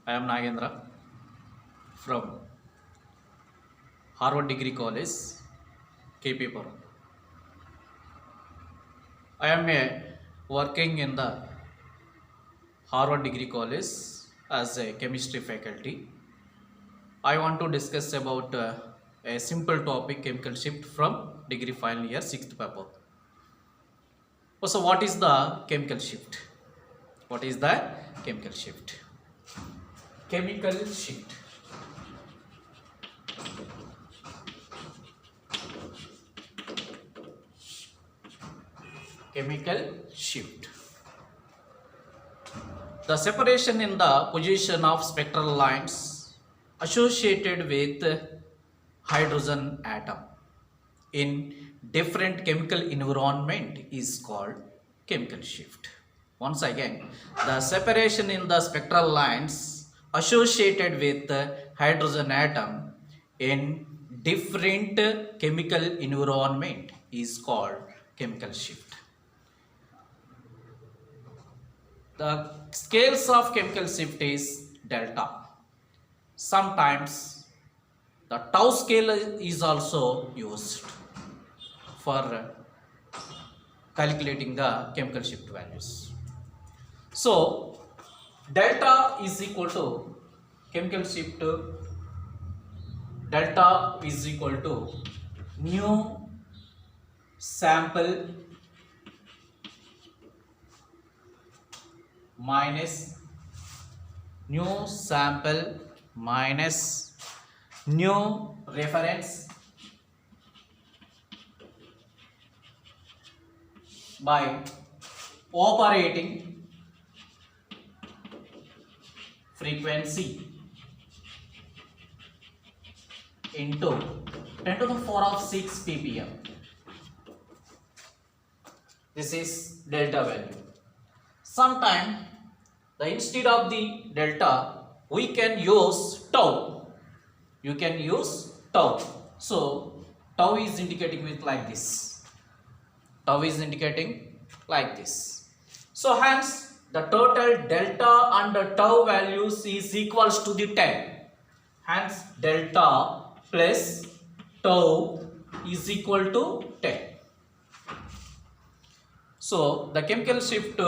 I am Nagendra from Harvard Degree College, KP Puram. I am working in the Harvard Degree College as a chemistry faculty. I want to discuss about a simple topic, chemical shift from degree final year 6th paper. So what is the chemical shift? What is the chemical shift? Chemical shift. Chemical shift. The separation in the position of spectral lines associated with hydrogen atom in different chemical environment is called chemical shift. Once again, the separation in the spectral lines associated with hydrogen atom in different chemical environment is called chemical shift. The scales of chemical shift is delta. Sometimes the tau scale is also used for calculating the chemical shift values. So delta is equal to chemical shift, delta is equal to new sample minus new sample minus new reference by operating frequency into 10 to the power of 6 ppm. This is delta value. Sometime instead of the delta we can use tau. You can use tau. So tau is indicating with like this. Tau is indicating like this. So hence the total delta and the tau values is equals to the 10. Hence delta plus tau is equal to 10. So the chemical shift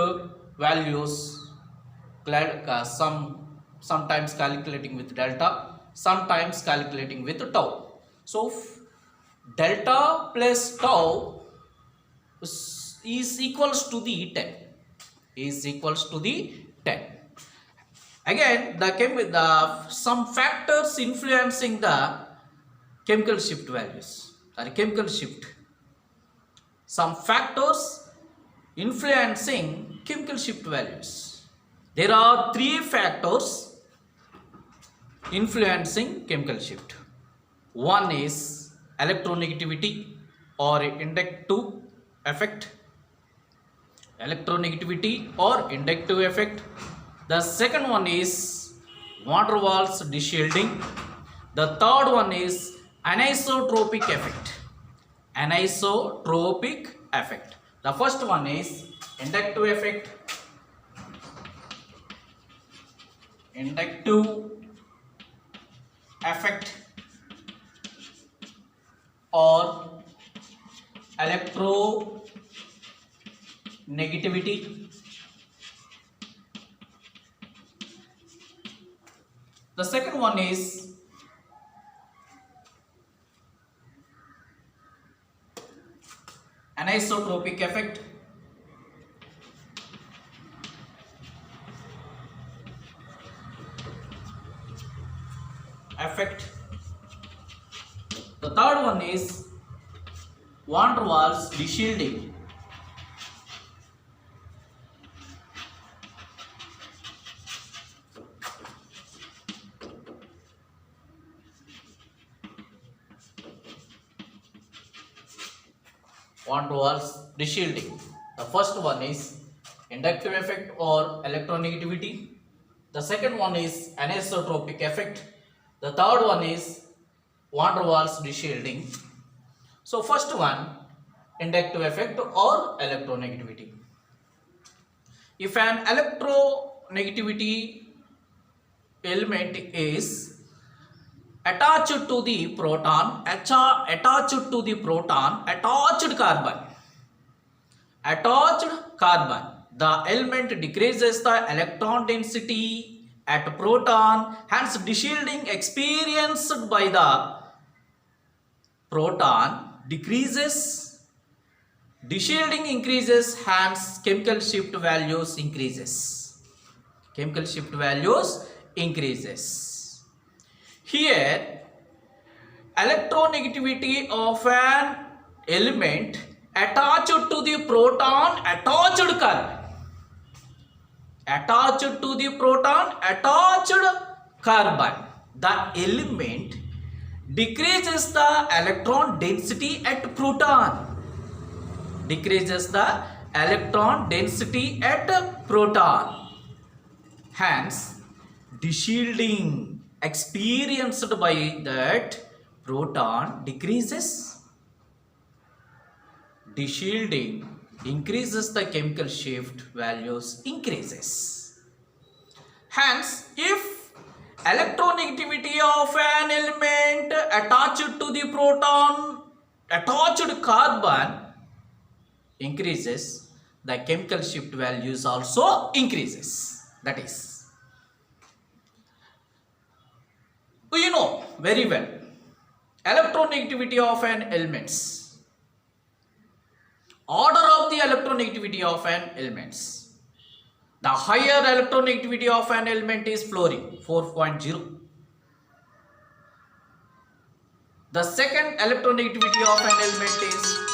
values sometimes calculating with delta, sometimes calculating with tau. So delta plus tau is equals to the 10. Is equals to the 10. Again, some factors influencing the chemical shift values or chemical shift. Some factors influencing chemical shift values. There are 3 factors influencing chemical shift. One is electronegativity or inductive effect. Electronegativity or inductive effect. The second one is van der Waals deshielding. The third one is anisotropic effect. Anisotropic effect. The first one is inductive effect. Inductive effect or electronegativity. The second one is anisotropic effect. The third one is van der Waals deshielding. Van der Waals deshielding. The first one is inductive effect or electronegativity. The second one is anisotropic effect. The third one is van der Waals deshielding. So first one, inductive effect or electronegativity. If an electronegativity element is attached to the proton, attached to the proton, attached carbon. Attached carbon. The element decreases the electron density at proton, hence de-shielding experienced by the proton decreases, de-shielding increases, hence chemical shift values increases. Chemical shift values increases. Here, electronegativity of an element attached to the proton, attached carbon. Attached to the proton, attached carbon. The element decreases the electron density at proton. Decreases the electron density at proton. Hence, de-shielding experienced by that proton decreases. De-shielding increases, the chemical shift values increases. Hence, if electronegativity of an element attached to the proton, attached carbon increases, the chemical shift values also increases. That is, we know very well electronegativity of an elements. Order of the electronegativity of an elements. The higher electronegativity of an element is fluorine, 4.0. The second electronegativity of an element is